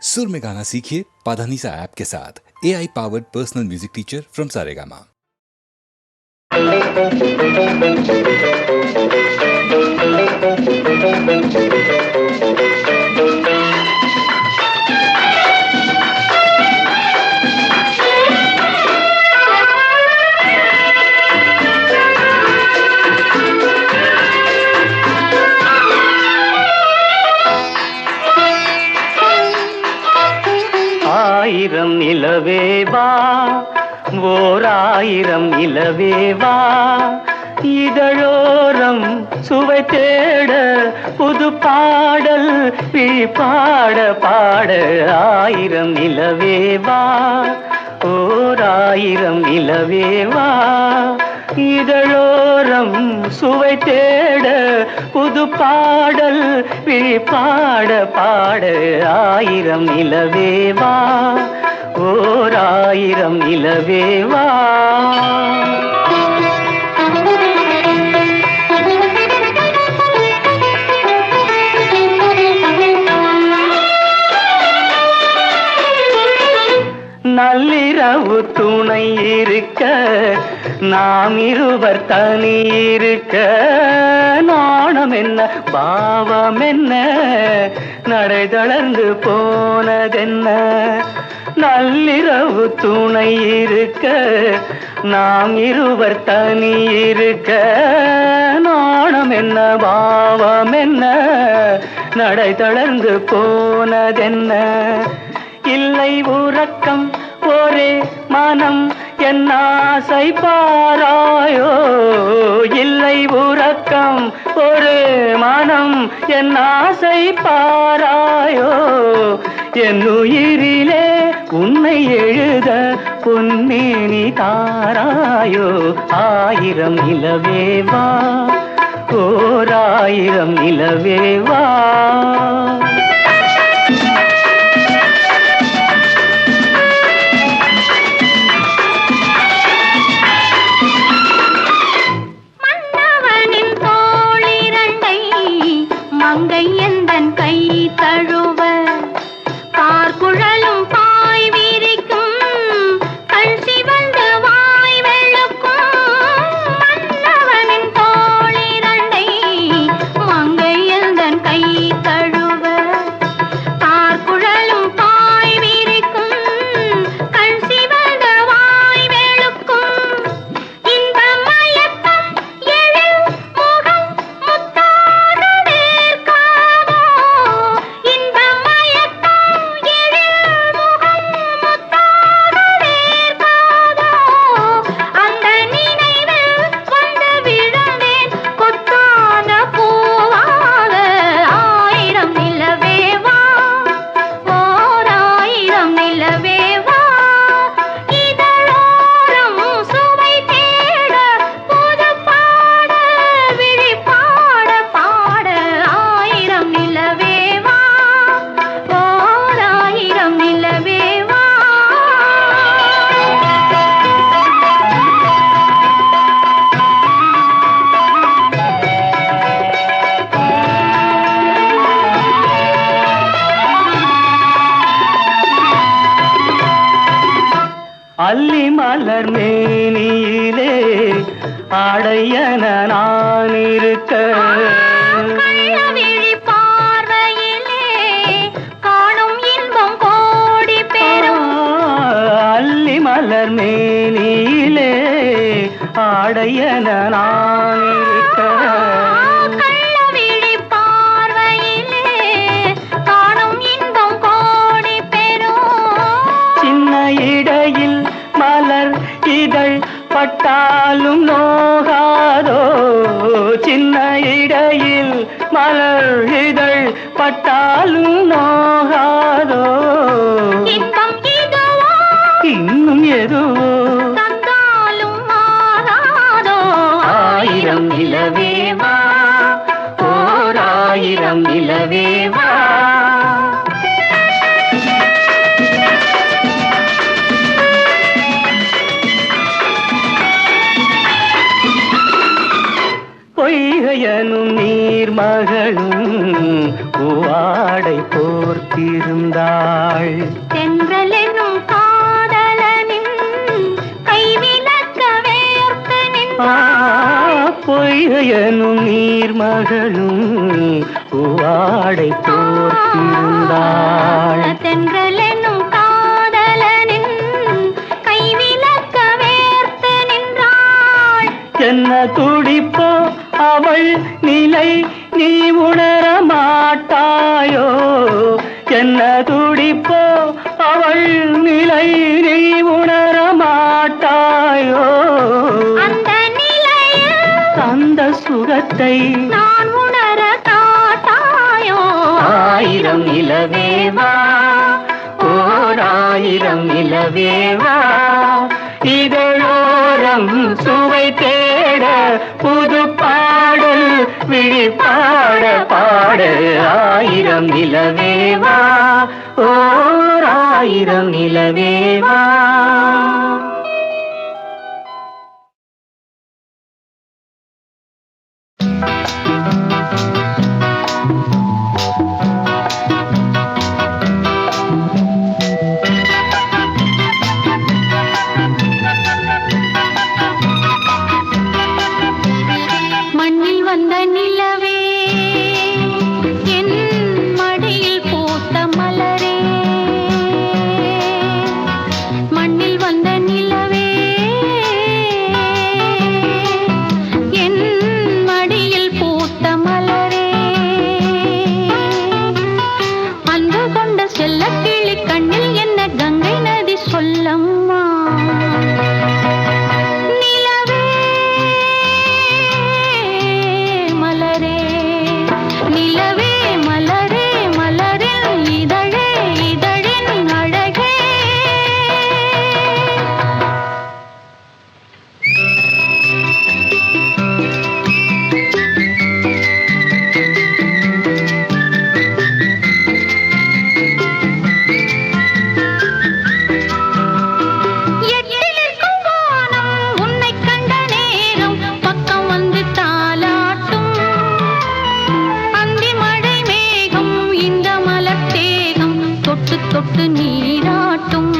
सुर में गाना सीखिए पाधानीसा ऐप के साथ। AI powered personal music teacher from Saregama. ஆயிரம் நிலவேவா ஓர் ஆயிரம் நிலவேவா இதழோரம் சுவை தேட புது பாடல் பாட பாட ஆயிரம் நிலவேவா ஓர் ஆயிரம் நிலவேவா இதழோரம் சுவை தேட புது பாடல் பாட பாட ஆயிரம் நிலவேவா ஓர் ஆயிரம் நிலவேவா. நள்ளிரவு துணை இருக்க நாம் இருவர் தனி இருக்க நாணம் என்ன பாவம் என்ன நடை தளர்ந்து போனதென்ன. நள்ளிரவு துணை இருக்க நாம் இருவர் தனி இருக்க நாணம் என்ன பாவம் என்ன நடை தளர்ந்து போனதென்ன. இல்லை உறக்கம் ஒரே மனம் என் ஆசை பாராயோ. இல்லை உறக்கம் ஒரு மனம் என் ஆசை பாராயோ. என் உயிரிலே உன்னை எழுத பொன்னேனி தாராயோ. ஆயிரம் நிலவேவா ஓர் ஆயிரம் நிலவேவா. மங்கை எந்தன் கை தழுவ பார்க்குழலும் பாய் விரிக்கும் கண் சிவந்து வாய் வெளுக்கும். மன்னவனின் தோளிரண்டை மங்கை எந்தன் கை தழுவ பார்க்குழலும் பாய் விரிக்கும் கண் சிவந்து வாய் வெளுக்கும். இந்த மயக்கம் எழில் முகம் முத்தாக அல்லி மலர் மேனியிலே ஆடையன நான் இருக்க கள்ளவிழி பார்வையிலே காணும் இன்பம் கோடி பெறும். அல்லி மலர் மேனியிலே ஆடையன நான் இருக்க கள்ளவிழி பார்வையிலே காணும் இன்பம் கோடி பெறும். சின்ன இடையில் மலர் இதழ் பட்டாலும் நோகாதோ. சின்ன இடையில் மலர் இதழ் பட்டாலும் நோகாதோ. இன்பம் இதுவோ இன்னும் எதுவோ தந்தாலும் மாறாதோ. ஆயிரம் நிலவேவா ஓர் ஆயிரம் நிலவேவா. பொய்கையனும் நீர்மகளும் பூவாடை போர்த்த போர்த்திருந்தாள். தென்றல் என்னும் காதலனின் கைவிலக்க வேர்த்து நின்றாள். பொய்கையனும் நீர்மகளும் பூவாடை போர்த்திருந்தாள். தென்றல் என்னும் காதலனின் கைவிலக்க வேர்த்து நின்றாள். என்ன துடிப்போ அவள் நிலை நீ உணர மாட்டாயோ? என்ன துடிப்போ அவள் நிலை நீ உணர மாட்டாயோ? அந்த நிலையில் அந்த சுகத்தை நான் உணர காட்டாயோ? ஆயிரம் நிலவேவா, ஓர் ஆயிரம் நிலவேவா, இதழோரம் சுவை தேட புது பாடல் விழிப்பாட பாட. ஆயிரம் நிலவேவா, ஓர் ஆயிரம் நிலவேவா. மண்ணில் வந்த நிலவே என் மடியில் பூத்த மலரே. மண்ணில் வந்த நிலவே என் மடியில் பூத்த மலரே. அன்பு கொண்ட செல்லக் கிளி கண்ணில் என்ன கங்கை நதி சொல்லம்மா. நிலவே மலரே, நிலவே மலரே, மலரின் இதழே, இதழின் அழகே. எட்டிலிருக்கும் வானம் உன்னைக் கண்ட நேரம் பக்கம் வந்து தாலாட்டும். அந்தி மழை மேகம் இந்த மலர் தேகம் தொட்டு தொட்டு நீராட்டும்.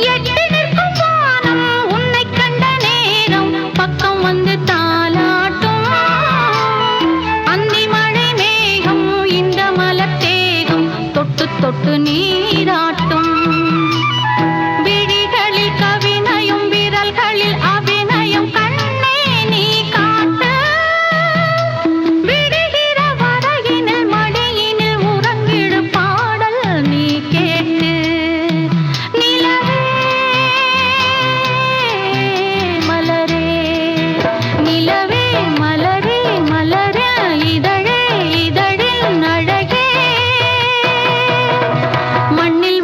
எட்டிலிருக்கும் வானம் உன்னைக் கண்ட நேரம் பக்கம் வந்து தாலாட்டும். அந்தி மழை மேகம் இந்த மலர் தேகம் தொட்டு தொட்டு நீராட்டும். விழிகளில் கவினயம் விரல்களில் அபிநயம் கண்ணே நீ காட்டு. விடுகிற வரையினில் மடியினில் உறங்கிடு பாடல் நீ கேட்டு. நிலவே மலரே, நிலவே மலரே, மலரே இதழே, இதழின் அழகே. மண்ணில்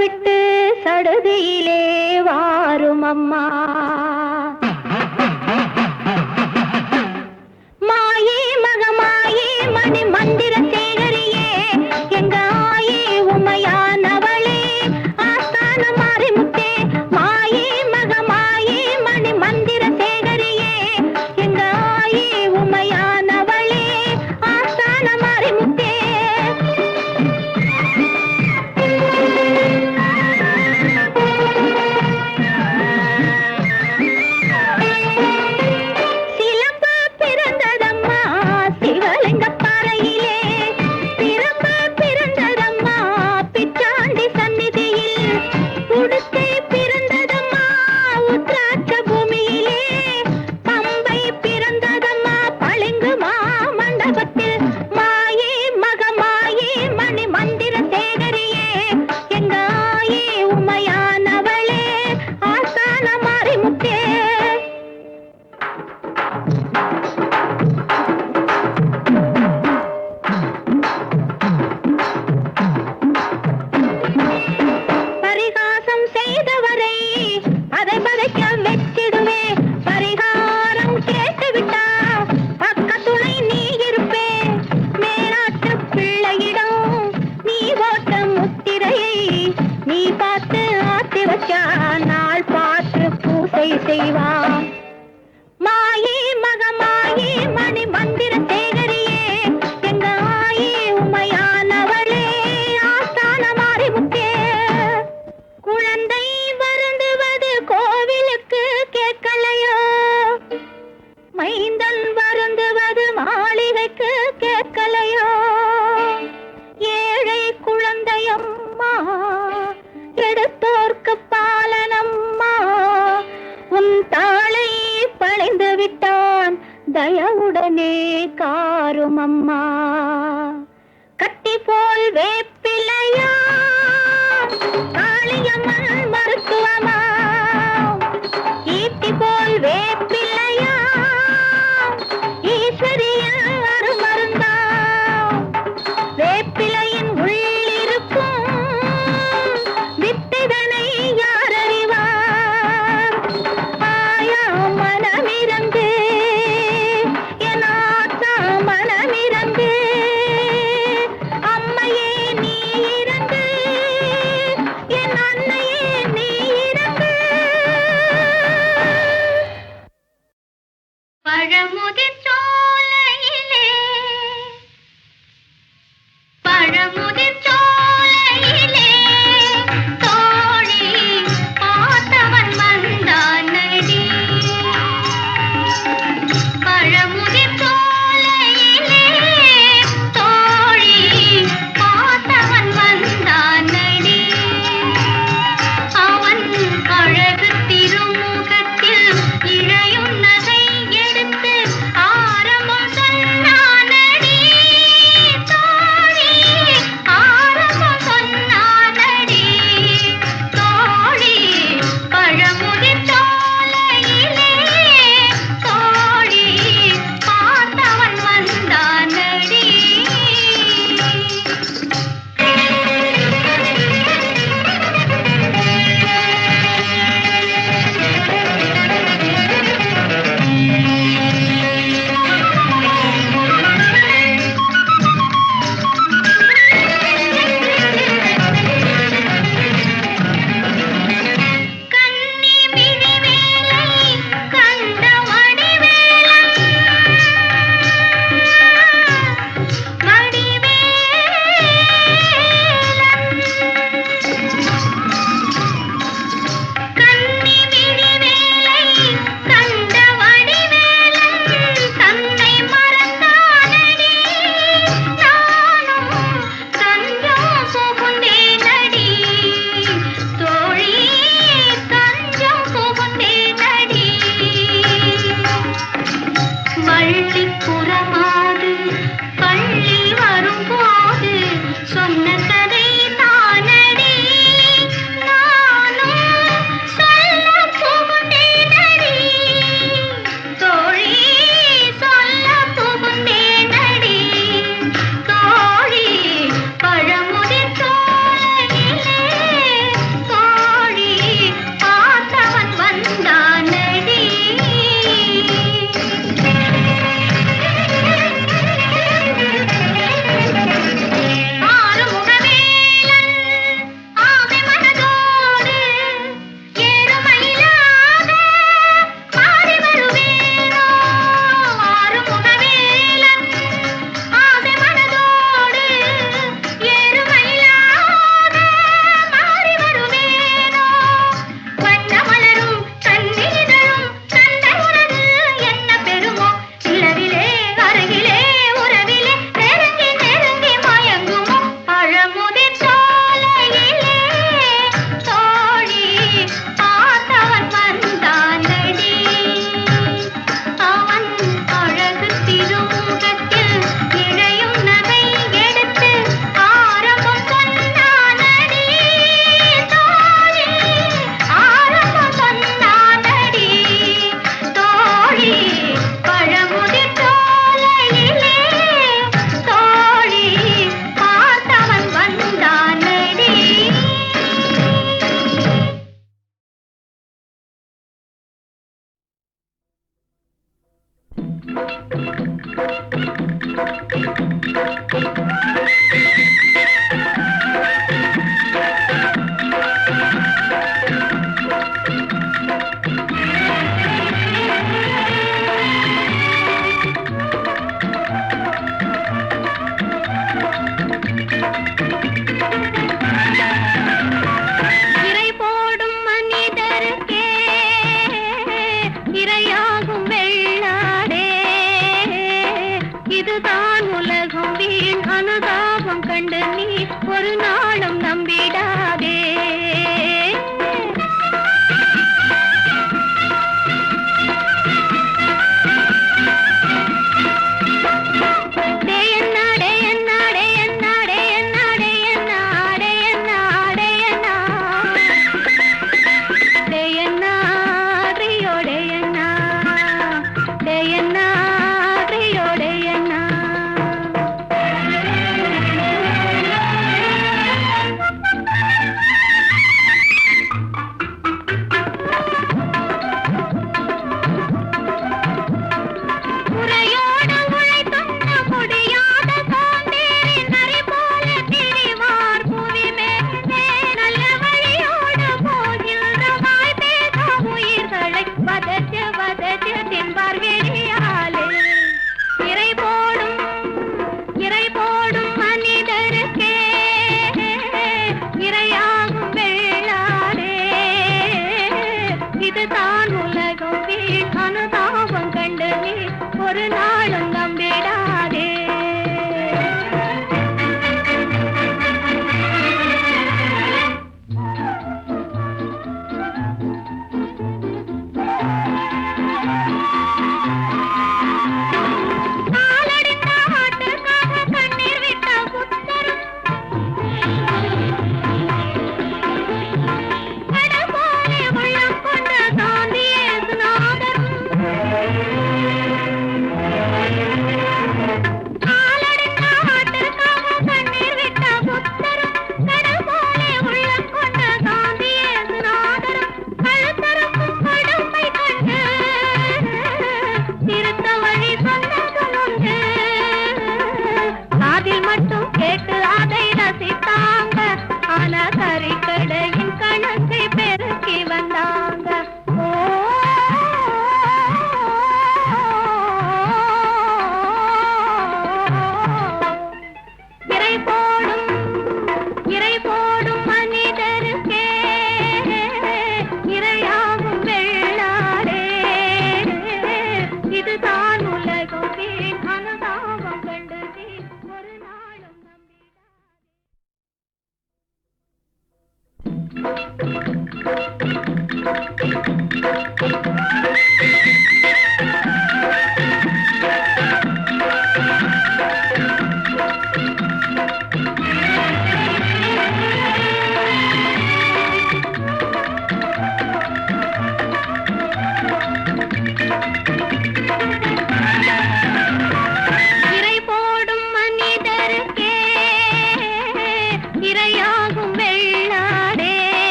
விட்டு சடுதியிலே வாரும் அம்மா. மாயே மகமாயே மணி மந்திர சேகரியே எங்க ஆயே உமையானவளே ஆஸ்தான மாரிமுத்தே. மாயே மகமாயே மணி மந்திர சேகரியே எங்க ஆயே உமையானவளே ஆஸ்தான மாரிமுத்தே. சிலம்பு பிறந்ததம்மா சிவலிங்க பாறையிலே, பிறம்பு பிறந்ததம்மா பிச்சாண்டி சந்நிதியில், உடுக்கை பிறந்ததம்மா உத்ராட்ச பூமியிலே, பம்பை பிறந்ததம்மா பளிங்கு மாமண்டபத்தில். மாயே மகமாயே மணி மந்திர சேகரியே எங்க ஆயே உமையானவளே ஆஸ்தான மாரிமுத்தே. பரிகாசம் செய்தவரை அதை பதைக்க வெச்சிடுவே. பரிகாரம் கேட்டுவிட்டா பக்கத்துணை நீ இருப்பே. மேலாட்டு பிள்ளையிடம் நீ ஓட்ட முத்திரையை நீ பார்த்து ஆத்தி வச்சா நாள் பார்த்து பூசை செய்வா. மாயே மகமாயே மணி மந்திர சேகரியே எங்க ஆயே உமையானவளே ஆஸ்தான மாரிமுத்தே. குழந்தை வருந்துவது கோவிலுக்கு கேட்கலையோ, மைந்தன் வருந்துவது மாளிகைக்கு கேட்கலையோ. ஏழை குழந்தையம்மா எடுத்தோர்க்கு பாலனம்மா, உன் தாளை பழைந்து விட்டான் தயவுடனே காரும் அம்மா. கட்டி போல் வேப்பிலையா காளியம்மன் மருத்துவமா, ஈட்டி போல் வேப்பிலையா ஈஸ்வரியின் அருமருந்தா. வேப்பிலையின் உள்ளிருக்கும் வித்தைதனை யார் அறிவார். ஆயா மனமிரங்கு என் ஆத்தா மனமிரங்கு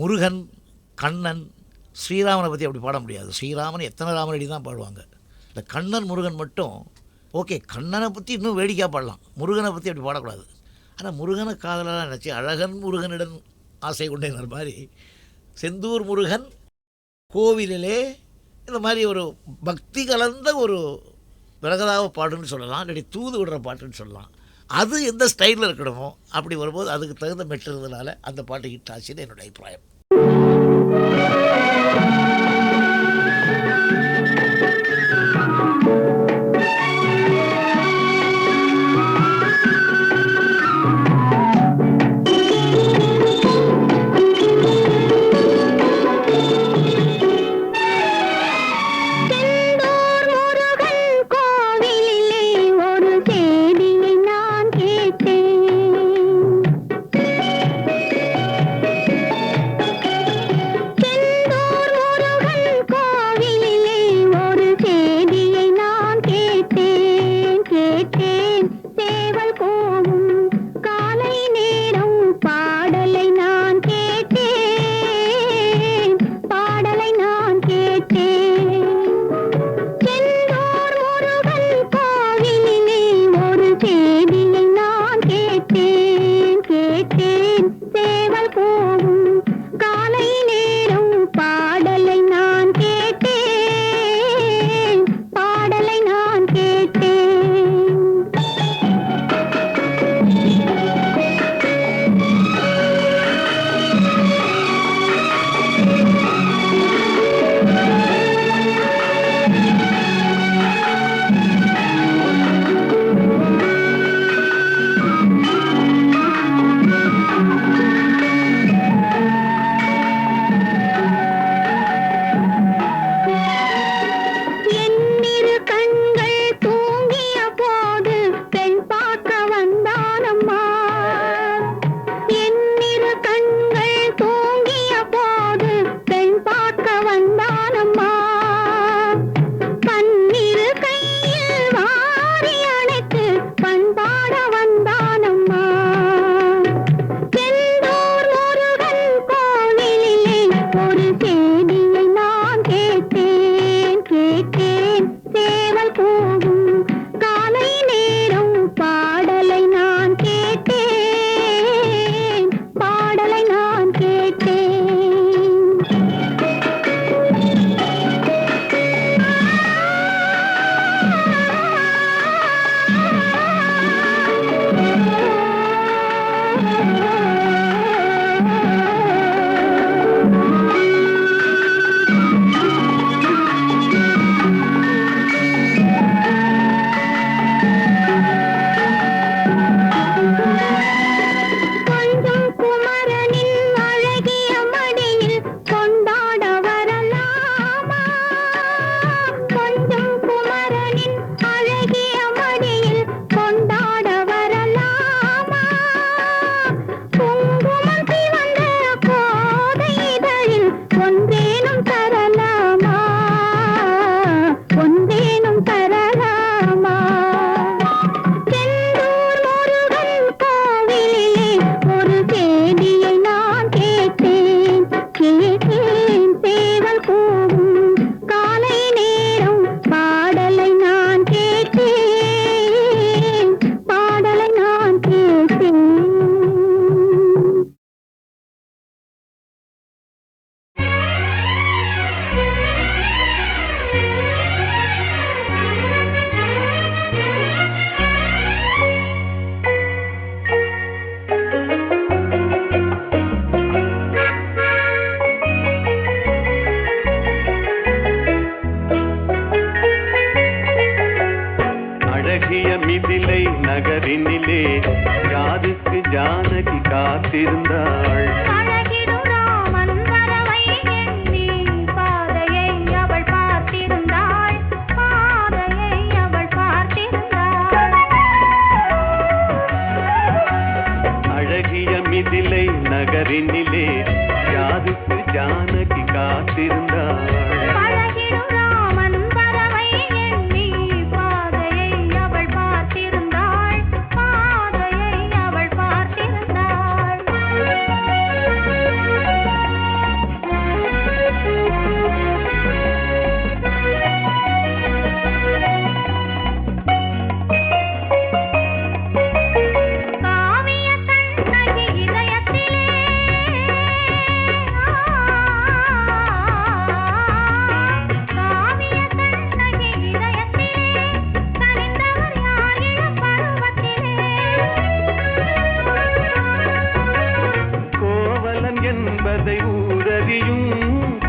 முருகன், கண்ணன், ஸ்ரீராமனை பற்றி அப்படி பாட முடியாது. ஸ்ரீராமன் எத்தனை ராமனடி தான் பாடுவாங்க. இந்த கண்ணன் முருகன் மட்டும் ஓகே, கண்ணனை பற்றி இன்னும் வேடிக்கையாக பாடலாம், முருகனை பற்றி அப்படி பாடக்கூடாது. ஆனால் முருகனை காதலாக நினச்சி அழகன் முருகனிடம் ஆசை கொண்டேங்கிற மாதிரி செந்தூர் முருகன் கோவிலிலே இந்த மாதிரி ஒரு பக்தி கலந்த ஒரு விரகதாவ பாட்டுன்னு சொல்லலாம், இல்லாட்டி தூது விடுற பாட்டுன்னு சொல்லலாம். அது எந்த ஸ்டைலில் இருக்கணுமோ அப்படி வரும்போது அதுக்கு தகுந்த மெட்டுறதுனால அந்த பாட்டு ஹிட் ஆச்சுன்னு என்னோட அபிப்பிராயம். நகரினிலே யாருக்கு ஜானகி காத்திருந்தாள். அழகிடும் ராமன் வரவை எண்ணி பாதையை அவள் பார்த்திருந்தாள், பாதையை அவள் பார்த்திருந்தாள். அழகிய மிதிலை நகரினிலே யாருக்கு ஜானகி காத்திருந்தாள். அழகிடும் ராமன் வரவை எண்ணி பாதையை அவள் பார்த்திருந்தாள், பாதையை அவள் பார்த்திருந்தாள். காவிய கண்ணகி இதயத்திலே காவிய கண்ணகி இதயத்திலே கனிந்தவர் யார் இளப்பருவத்திலே. கோவலன் என்பதை ஊரறியும்,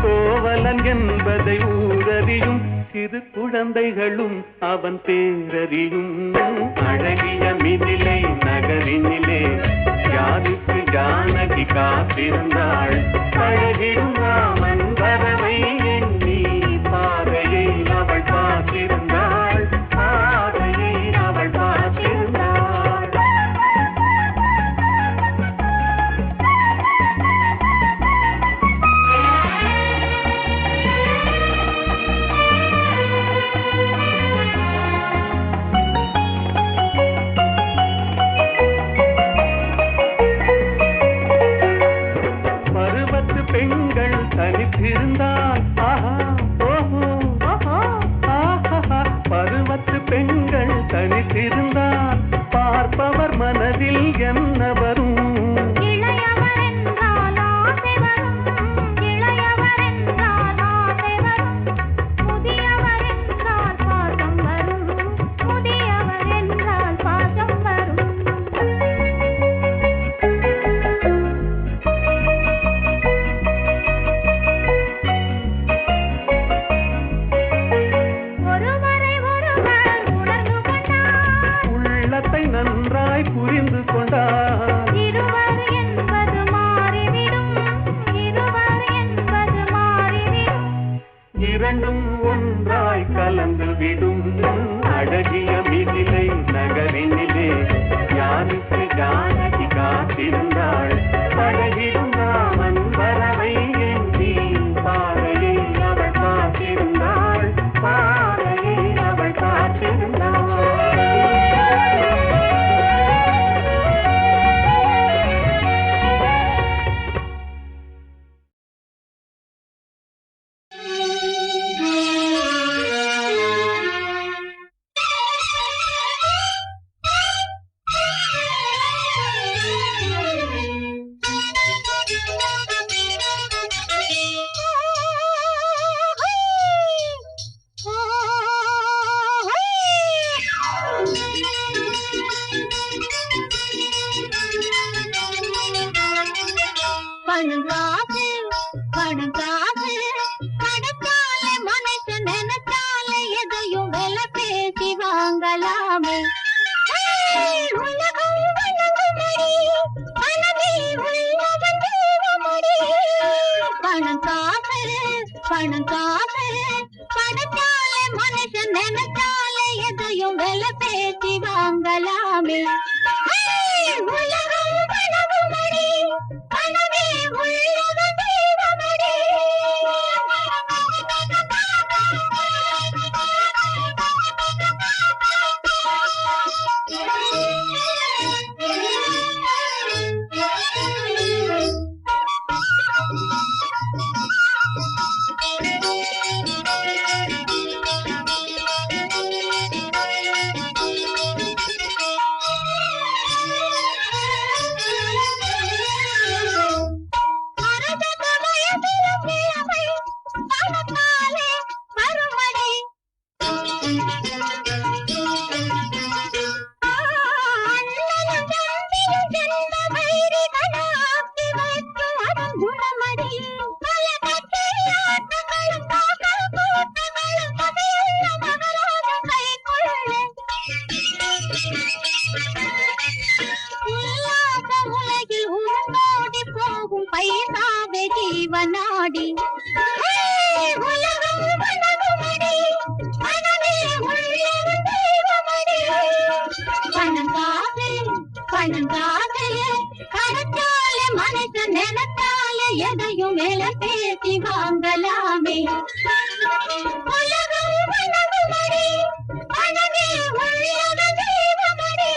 கோவலன் என்பதை ஊரறியும், சிறு குழந்தைகளும் அவன் பேரறியும். அழகிய மிதிலை நகரினிலே யாருக்கு ஜானகி காத்திருந்தாள். அழகிடும் ராமன் வரவை எண்ணி பாதையை அவள் பார்த்திருந்தாள், பாதையை அவள் பார்த்திருந்தாள். பருவத்து பெண்கள் தனித்திருந்தால் ஆஹா ஓஹோ ஆஹா ஆஹா. பருவத்து பெண்கள் தனித்திருந்தால் பார்ப்பவர் மனதில் என்ன வரும்? இளையவர் என்றால் ஆசை வரும், இளையவர் என்றால் ஆசை வரும், முதியவர் என்றால் பாசம் வரும், முதியவர் என்றால் பாசம் வரும். ஒருவரை ஒருவர் உணர்ந்து கொண்டார், உள்ளத்தை நன்றாய் புரிந்து கொண்டார். இருவர் என்பது மாறிவிடும், இருவர் என்பது மாறிவிடும். இரண்டும் ஒன்றாய் கலந்து விடும். அழகிய மிதிலை நகரினிலே யாருக்கு ஜானகி காத்திருந்தாள். அழகிடும் ராமன் வரவை எண்ணி பாதையை அவள் பார்த்திருந்தாள், பாதையை அவள் பார்த்திருந்தாள். பணம் காசு, பணம் காசு, பணத்தாலே மனுஷன் நினைச்சாலே எதையும் விலை பேசி வாங்கலாமே. உலகம் வணங்குமடி, பணமே உள்ளவன் தெய்வமடி. பணம் காசு, பணம் காசு, பணத்தாலே மனுஷன் நினைச்சாலே எதையும் விலை பேசி வாங்கலாமே. உலகம் வணங்குமடி, பணமே உள்ளவன் தெய்வமடி. வணங்காதையே கணக்காலே மனுஷன் நினைத்தாலே எதையும் மேல பேசி வாங்கலாமே உலகம் வணங்குமடி வணங்கே உள்ளக தெய்வமடி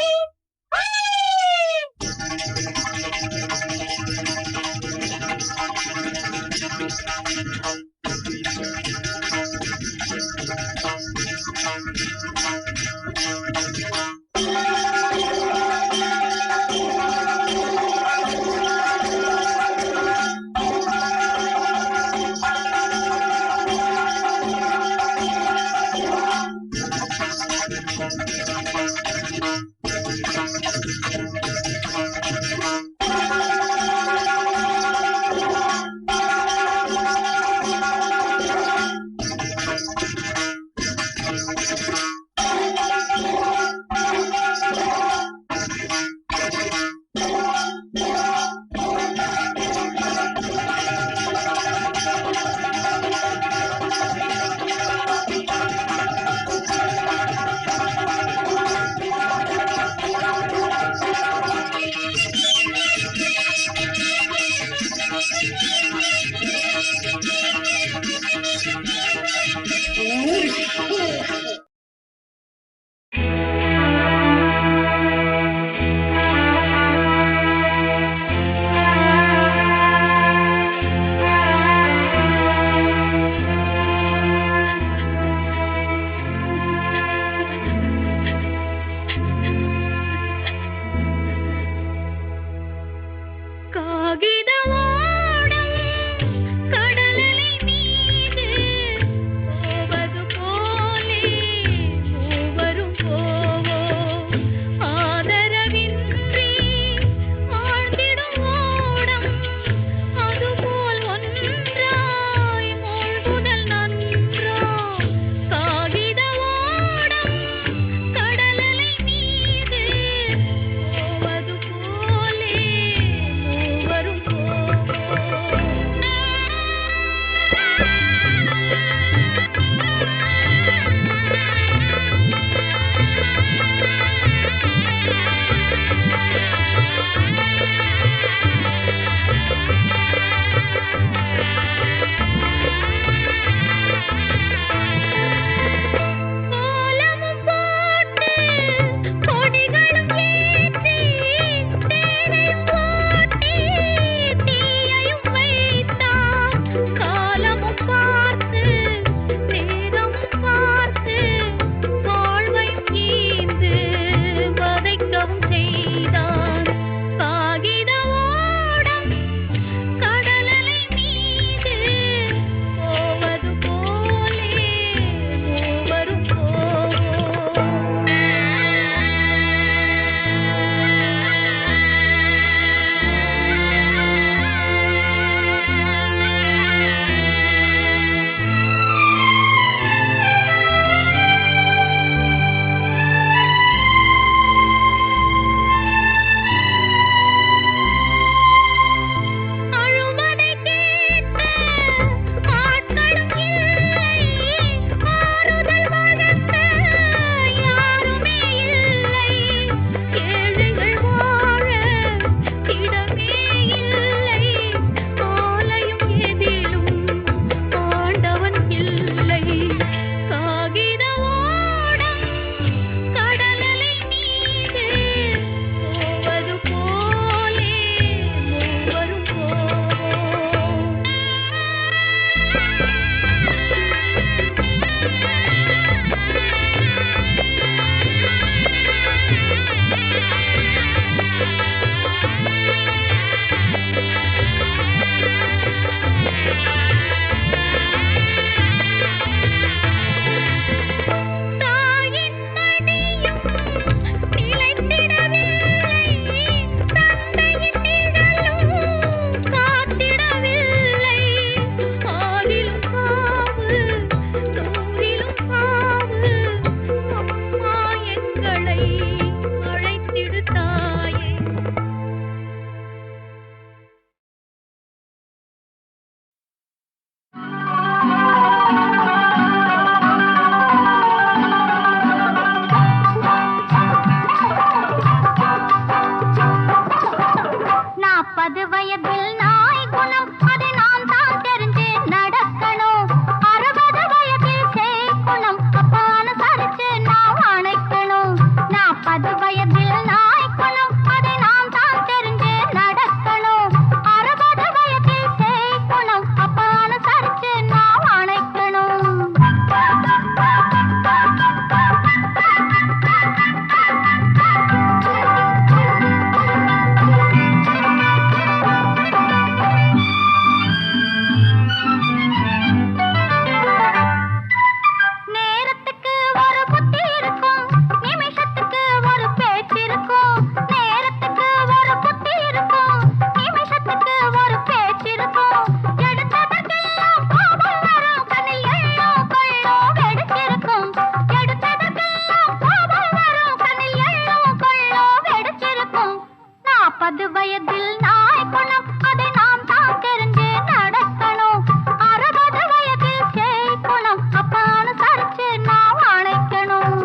40 வயதில் நாய் குணம் அதை நாம் தான் தெரிஞ்சு நடக்கணும். 60 வயதில் சேய் குணம் அப்பான்னு சரிச்சு நாம் அணைக்கணும்.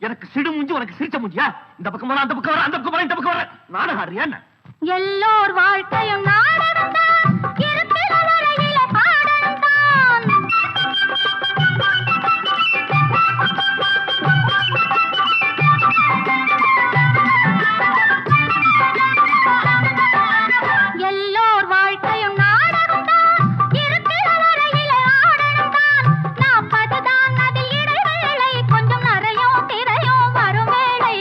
எனக்கு சிடு மூஞ்சி உனக்கு சிரிச்ச மூஞ்சியா? இந்த பக்கம் வர, அந்த பக்கம் வர, அந்த பக்கம் வர, இந்த பக்கம் வர. நாடகம் ஆடுறியா என்ன? எல்லோர் வாழ்க்கையும் நாடகம் தான், இருக்கிற வரையில பாடணும் தான். எல்லோர் வாழ்க்கையும் நாடகம் தான், இருக்கிற வரையில ஆடணும் தான். 40 தான் அதில் இடைவேளை, கொஞ்சம் நரையும் திரையும் வரும் வேளை.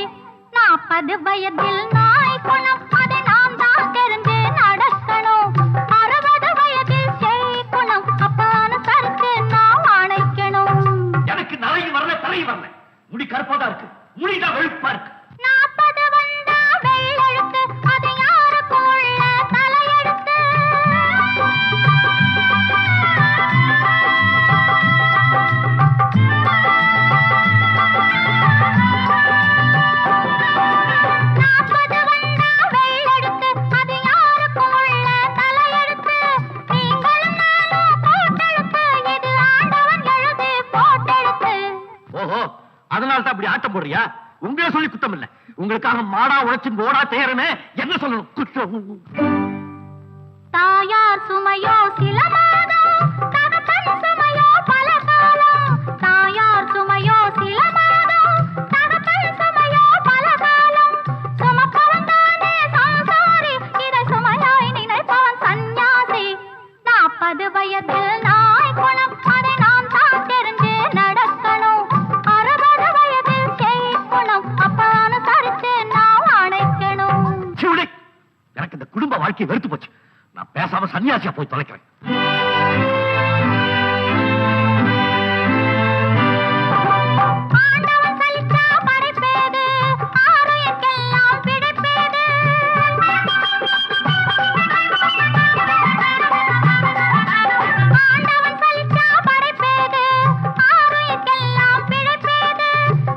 40 வயதில் நாய் குணம் அதை நாம் தான் தெரிஞ்சு நடக்கணும். 60 வயதில் செய் குணம் அப்பான்னு சரிச்சு நாம் அணைக்கணும். எனக்கு நரையும் வரல, தலையும் வரல. முடி கருப்பாதான் இருக்கு, முடிதான் வெளுப்பா இருக்கு. 40 வந்தா வெள்ளெழுத்து, அது யாருக்கும் உள்ள தலையெழுத்து. ஓஹோ, அதனால தான் அப்படி ஆட்டம் போடுறியா? உங்களை சொல்லி குத்தம் இல்ல. உங்களுக்காக மாடா உழைச்சு ஓடா தேரனே என்ன சொல்லணும்? குற்றம். தாயார் சுமையோ சில மாதம், தகப்பன் சுமையோ பல காலம். தாயார் சுமையோ சில மாதம், தகப்பன் சுமையோ பல காலம். சுமப்பவன் தானே சம்சாரி, இதை சுமையாய் நினைப்பவன் சந்நியாசி. 40 வயதில் நாய் குணம் அதை நாம் தான் தெரிஞ்சு நடக்கணும். 60 வயதில் செய் குணம் அப்பான்னு சரிச்சு நாம் அணைக்கணும். சிவுடை, எனக்கு இந்த குடும்ப வாழ்க்கை வெறுத்து போச்சு. நான் பேசாம சன்னியாசியா போய் தொலைக்கிறேன். ஆண்டவன் சலிச்சா படைப்பேது, ஆரோக்கியெல்லாம் பிடிப்பேது. ஆண்டவன் சலிச்சா படைப்பேது, ஆரோக்கியெல்லாம் பிடிப்பேது.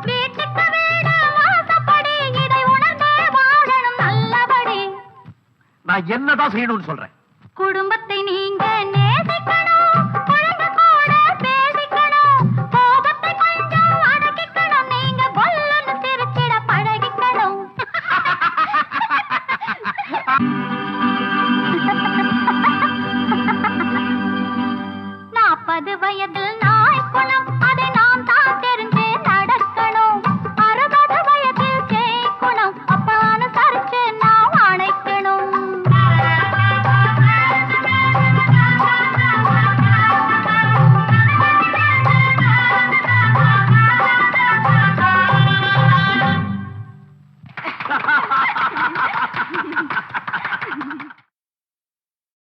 வீட்டுக்கு வீடு வாசப்படி, இதை உணர்ந்தே வாழணும் நல்லபடி. நான் என்னதான் செய்யணும்னு சொல்றேன். குடும்பத்தை நீ